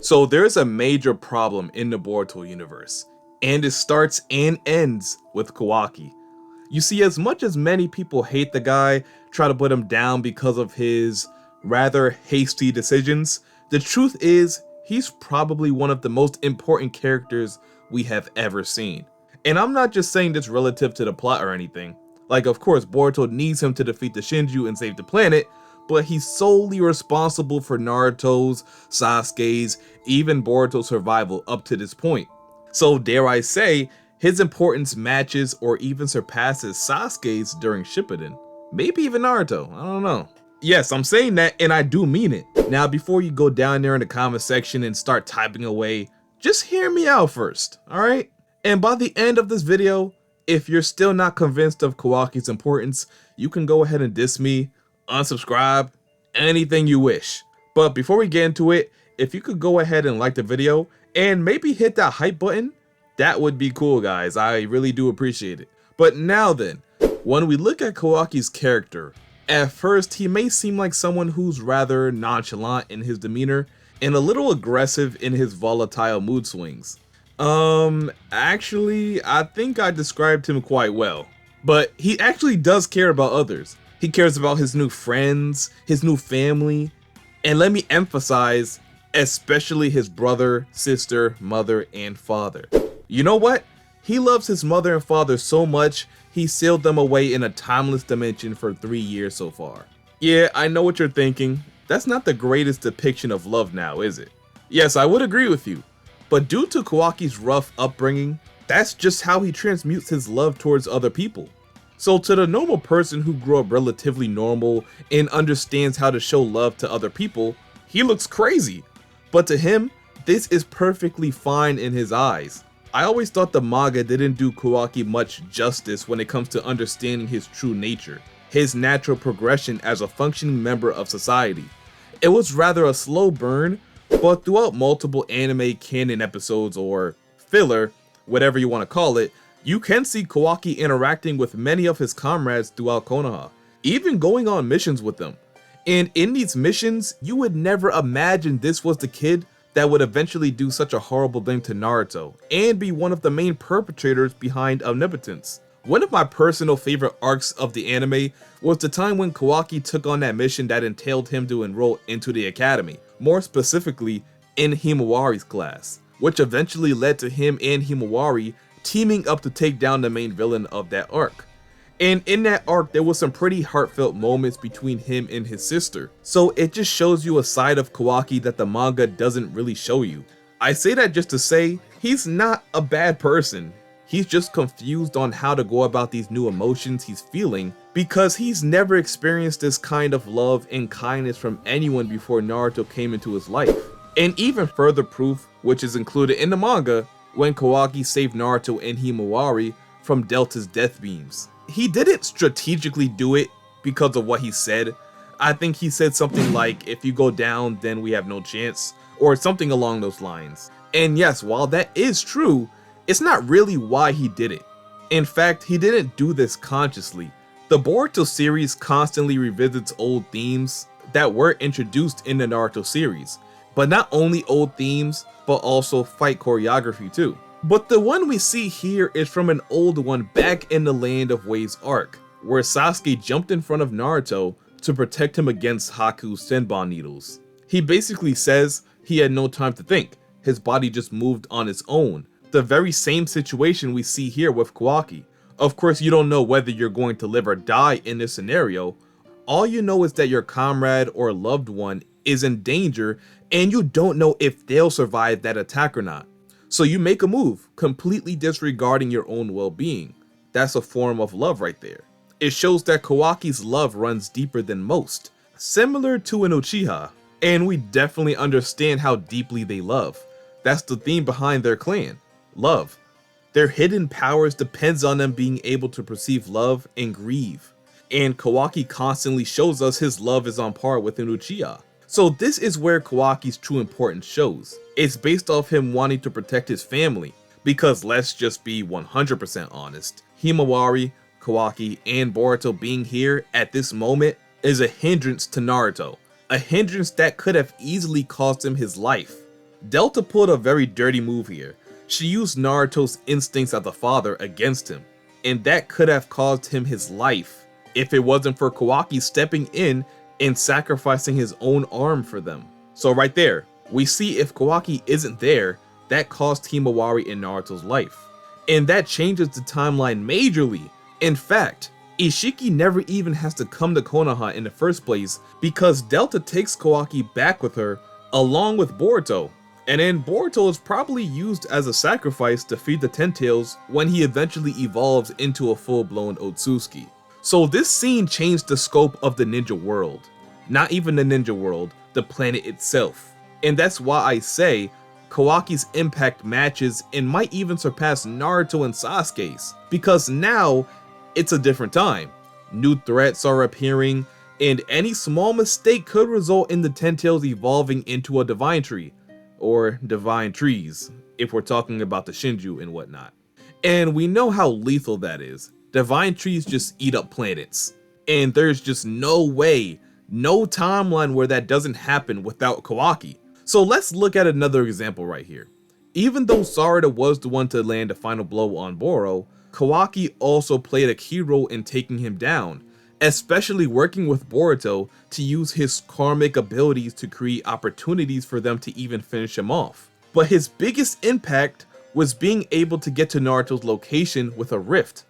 So there's a major problem in the Boruto universe, and it starts and ends with Kawaki. You see, as much as many people hate the guy, try to put him down because of his rather hasty decisions, the truth is, he's probably one of the most important characters we have ever seen. And I'm not just saying this relative to the plot or anything. Like, of course, Boruto needs him to defeat the Shinju and save the planet, but he's solely responsible for Naruto's, Sasuke's, even Boruto's survival up to this point. So dare I say, his importance matches or even surpasses Sasuke's during Shippuden. Maybe even Naruto, I don't know. Yes, I'm saying that and I do mean it. Now before you go down there in the comment section and start typing away, just hear me out first, alright? And by the end of this video, if you're still not convinced of Kawaki's importance, you can go ahead and diss me, unsubscribe, anything you wish. But before we get into it, if you could go ahead and like the video and maybe hit that hype button, that would be cool, guys. I really do appreciate it. But now then, when we look at Kawaki's character, at first he may seem like someone who's rather nonchalant in his demeanor and a little aggressive in his volatile mood swings. Actually, I think I described him quite well. But he actually does care about others. He cares about his new friends, his new family, and let me emphasize, especially his brother, sister, mother, and father. You know what? He loves his mother and father so much, he sealed them away in a timeless dimension for 3 years so far. Yeah, I know what you're thinking. That's not the greatest depiction of love now, is it? Yes, I would agree with you. But due to Kawaki's rough upbringing, that's just how he transmutes his love towards other people. So to the normal person who grew up relatively normal and understands how to show love to other people, he looks crazy. But to him, this is perfectly fine in his eyes. I always thought the manga didn't do Kawaki much justice when it comes to understanding his true nature, his natural progression as a functioning member of society. It was rather a slow burn, but throughout multiple anime canon episodes or filler, whatever you want to call it, you can see Kawaki interacting with many of his comrades throughout Konoha, even going on missions with them. And in these missions, you would never imagine this was the kid that would eventually do such a horrible thing to Naruto, and be one of the main perpetrators behind Omnipotence. One of my personal favorite arcs of the anime was the time when Kawaki took on that mission that entailed him to enroll into the academy, more specifically in Himawari's class, which eventually led to him and Himawari teaming up to take down the main villain of that arc. And in that arc, there was some pretty heartfelt moments between him and his sister. So it just shows you a side of Kawaki that the manga doesn't really show you. I say that just to say, he's not a bad person. He's just confused on how to go about these new emotions he's feeling because he's never experienced this kind of love and kindness from anyone before Naruto came into his life. And even further proof, which is included in the manga, when Kawaki saved Naruto and Himawari from Delta's death beams. He didn't strategically do it because of what he said. I think he said something like, if you go down, then we have no chance, or something along those lines. And yes, while that is true, it's not really why he did it. In fact, he didn't do this consciously. The Boruto series constantly revisits old themes that were introduced in the Naruto series, but not only old themes, but also fight choreography too. But the one we see here is from an old one back in the Land of Waves arc, where Sasuke jumped in front of Naruto to protect him against Haku's Senbon needles. He basically says he had no time to think, his body just moved on its own. The very same situation we see here with Kawaki. Of course, you don't know whether you're going to live or die in this scenario. All you know is that your comrade or loved one is in danger and you don't know if they'll survive that attack or not. So you make a move, completely disregarding your own well-being. That's a form of love right there. It shows that Kawaki's love runs deeper than most, similar to an Uchiha, and we definitely understand how deeply they love. That's the theme behind their clan, love. Their hidden powers depends on them being able to perceive love and grieve. And Kawaki constantly shows us his love is on par with an Uchiha. So this is where Kawaki's true importance shows. It's based off him wanting to protect his family, because let's just be 100% honest, Himawari, Kawaki, and Boruto being here at this moment is a hindrance to Naruto, a hindrance that could have easily cost him his life. Delta pulled a very dirty move here. She used Naruto's instincts as a father against him, and that could have caused him his life if it wasn't for Kawaki stepping in and sacrificing his own arm for them. So right there, we see if Kawaki isn't there, that cost Himawari and Naruto's life. And that changes the timeline majorly. In fact, Ishiki never even has to come to Konoha in the first place because Delta takes Kawaki back with her along with Boruto. And then Boruto is probably used as a sacrifice to feed the Ten Tails when he eventually evolves into a full-blown Otsutsuki. So this scene changed the scope of the ninja world. Not even the ninja world, the planet itself. And that's why I say Kawaki's impact matches and might even surpass Naruto and Sasuke's, because now it's a different time. New threats are appearing, and any small mistake could result in the Ten Tails evolving into a divine tree, or divine trees, if we're talking about the shinju and whatnot. And we know how lethal that is. Divine trees just eat up planets, and there's just no way, no timeline where that doesn't happen without Kawaki. So let's look at another example right here. Even though Sarada was the one to land the final blow on Boro, Kawaki also played a key role in taking him down, especially working with Boruto to use his karmic abilities to create opportunities for them to even finish him off. But his biggest impact was being able to get to Naruto's location with a rift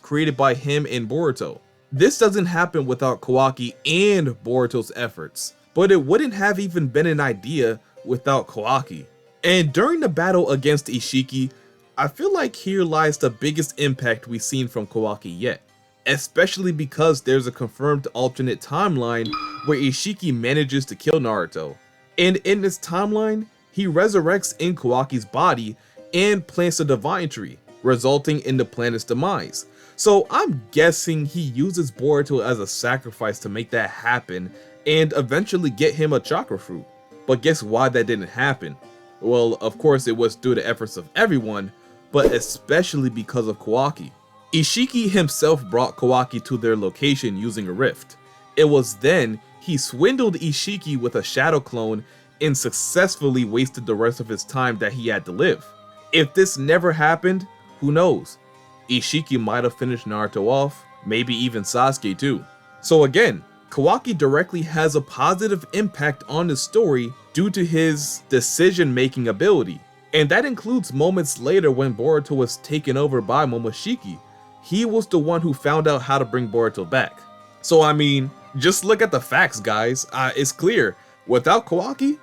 created by him and Boruto. This doesn't happen without Kawaki and Boruto's efforts, but it wouldn't have even been an idea without Kawaki. And during the battle against Ishiki, I feel like here lies the biggest impact we've seen from Kawaki yet, especially because there's a confirmed alternate timeline where Ishiki manages to kill Naruto. And in this timeline, he resurrects in Kawaki's body and plants a divine tree, resulting in the planet's demise. So I'm guessing he uses Boruto as a sacrifice to make that happen and eventually get him a chakra fruit. But guess why that didn't happen? Well, of course it was through the efforts of everyone, but especially because of Kawaki. Ishiki himself brought Kawaki to their location using a rift. It was then he swindled Ishiki with a shadow clone and successfully wasted the rest of his time that he had to live. If this never happened, who knows? Ishiki might have finished Naruto off, maybe even Sasuke too. So again, Kawaki directly has a positive impact on the story due to his decision-making ability. And that includes moments later when Boruto was taken over by Momoshiki. He was the one who found out how to bring Boruto back. So I mean, just look at the facts, guys. It's clear, without Kawaki,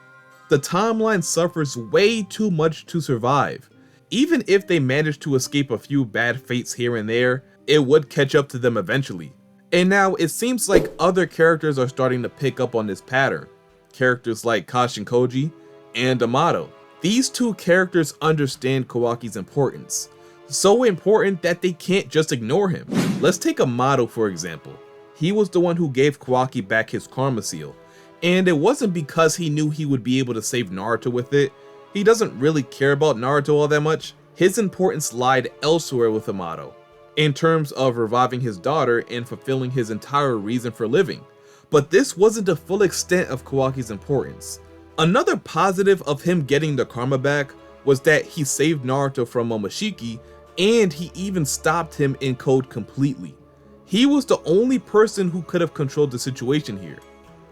the timeline suffers way too much to survive. Even if they managed to escape a few bad fates here and there, it would catch up to them eventually. And now it seems like other characters are starting to pick up on this pattern. Characters like Kashin Koji and Amato. These two characters understand Kawaki's importance. So important that they can't just ignore him. Let's take Amato for example. He was the one who gave Kawaki back his karma seal. And it wasn't because he knew he would be able to save Naruto with it. He doesn't really care about Naruto all that much. His importance lied elsewhere with Amato, in terms of reviving his daughter and fulfilling his entire reason for living. But this wasn't the full extent of Kawaki's importance. Another positive of him getting the karma back was that he saved Naruto from Momoshiki, and he even stopped him in code completely. He was the only person who could have controlled the situation here.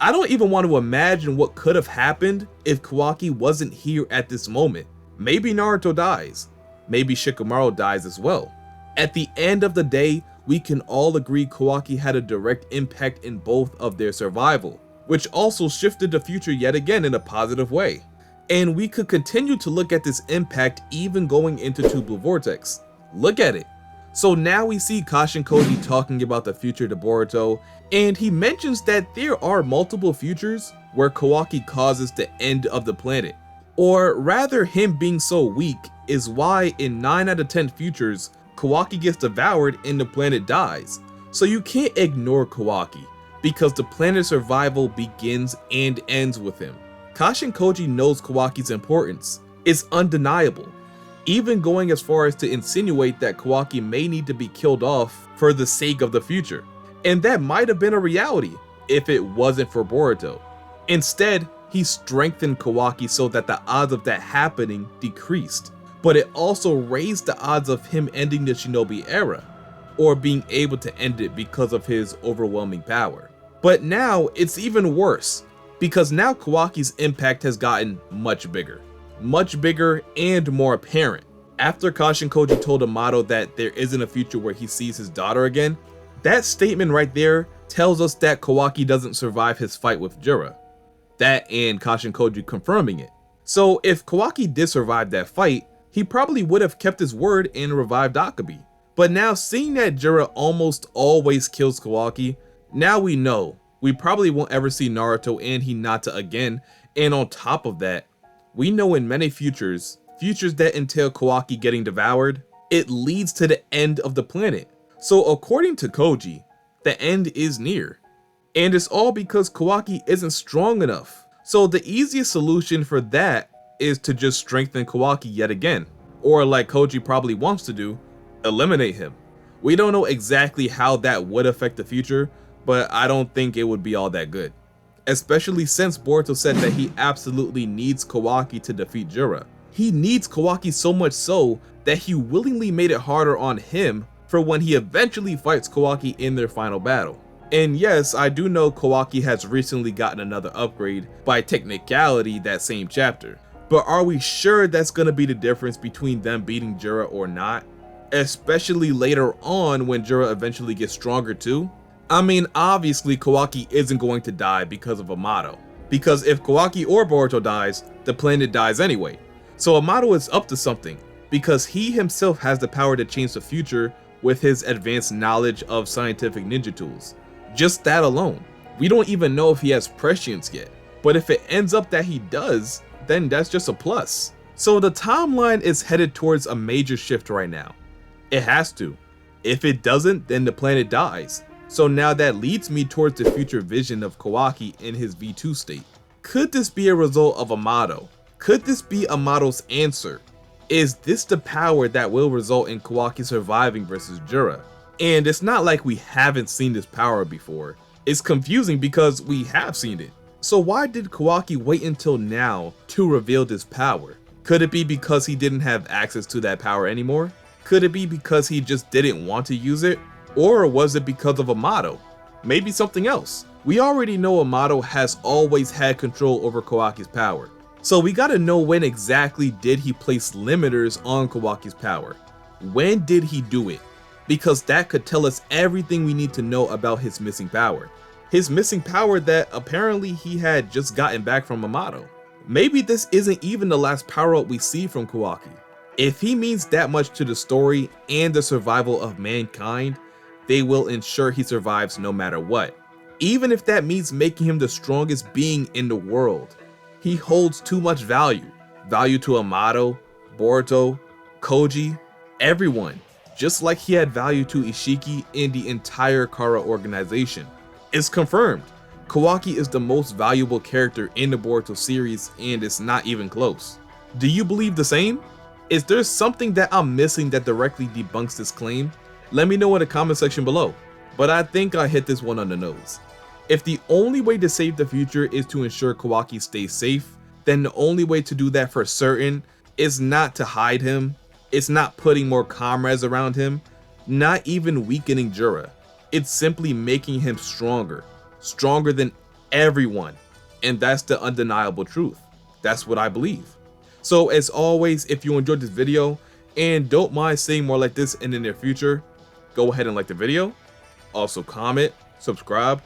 I don't even want to imagine what could have happened if Kawaki wasn't here at this moment. Maybe Naruto dies. Maybe Shikamaru dies as well. At the end of the day, we can all agree Kawaki had a direct impact in both of their survival, which also shifted the future yet again in a positive way. And we could continue to look at this impact even going into Two Blue Vortex. Look at it. So now we see Kashin Koji talking about the future to Boruto, and he mentions that there are multiple futures where Kawaki causes the end of the planet. Or rather, him being so weak is why in 9 out of 10 futures, Kawaki gets devoured and the planet dies. So you can't ignore Kawaki, because the planet's survival begins and ends with him. Kashin Koji knows Kawaki's importance. It's undeniable, even going as far as to insinuate that Kawaki may need to be killed off for the sake of the future. And that might have been a reality if it wasn't for Boruto. Instead, he strengthened Kawaki so that the odds of that happening decreased. But it also raised the odds of him ending the Shinobi era, or being able to end it because of his overwhelming power. But now it's even worse, because now Kawaki's impact has gotten much bigger and more apparent. After Kashin Koji told Amato that there isn't a future where he sees his daughter again, that statement right there tells us that Kawaki doesn't survive his fight with Jura. That and Kashin Koji confirming it. So if Kawaki did survive that fight, he probably would have kept his word and revived Akabe. But now seeing that Jura almost always kills Kawaki, now we know we probably won't ever see Naruto and Hinata again, and on top of that, we know in many futures that entail Kawaki getting devoured, it leads to the end of the planet. So according to Koji, the end is near. And it's all because Kawaki isn't strong enough. So the easiest solution for that is to just strengthen Kawaki yet again. Or like Koji probably wants to do, eliminate him. We don't know exactly how that would affect the future, but I don't think it would be all that good. Especially since Boruto said that he absolutely needs Kawaki to defeat Jura. He needs Kawaki so much so that he willingly made it harder on him for when he eventually fights Kawaki in their final battle. And yes, I do know Kawaki has recently gotten another upgrade by technicality that same chapter. But are we sure that's gonna be the difference between them beating Jura or not? Especially later on when Jura eventually gets stronger too? I mean, obviously Kawaki isn't going to die because of Amato. Because if Kawaki or Boruto dies, the planet dies anyway. So Amato is up to something, because he himself has the power to change the future with his advanced knowledge of scientific ninja tools. Just that alone. We don't even know if he has prescience yet, but if it ends up that he does, then that's just a plus. So the timeline is headed towards a major shift right now. It has to. If it doesn't, then the planet dies. So now that leads me towards the future vision of Kawaki in his V2 state. Could this be a result of Amato? Could this be Amato's answer? Is this the power that will result in Kawaki surviving versus Jura? And it's not like we haven't seen this power before. It's confusing because we have seen it. So why did Kawaki wait until now to reveal this power? Could it be because he didn't have access to that power anymore? Could it be because he just didn't want to use it? Or was it because of Amato? Maybe something else. We already know Amato has always had control over Kawaki's power. So we gotta know when exactly did he place limiters on Kawaki's power? When did he do it? Because that could tell us everything we need to know about his missing power. His missing power that apparently he had just gotten back from Amato. Maybe this isn't even the last power up we see from Kawaki. If he means that much to the story and the survival of mankind, they will ensure he survives no matter what. Even if that means making him the strongest being in the world. He holds too much value. Value to Amato, Boruto, Koji, everyone. Just like he had value to Ishiki and the entire Kara organization. It's confirmed. Kawaki is the most valuable character in the Boruto series and it's not even close. Do you believe the same? Is there something that I'm missing that directly debunks this claim? Let me know in the comment section below. But I think I hit this one on the nose. If the only way to save the future is to ensure Kawaki stays safe, then the only way to do that for certain is not to hide him, it's not putting more comrades around him, not even weakening Jura. It's simply making him stronger than everyone. And that's the undeniable truth. That's what I believe. So as always, if you enjoyed this video and don't mind seeing more like this in the near future, go ahead and like the video, also comment, subscribe,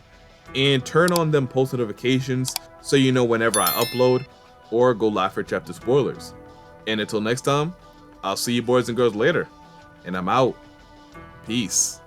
and turn on them post notifications so you know whenever I upload, or go live for chapter spoilers. And until next time, I'll see you boys and girls later, and I'm out. Peace.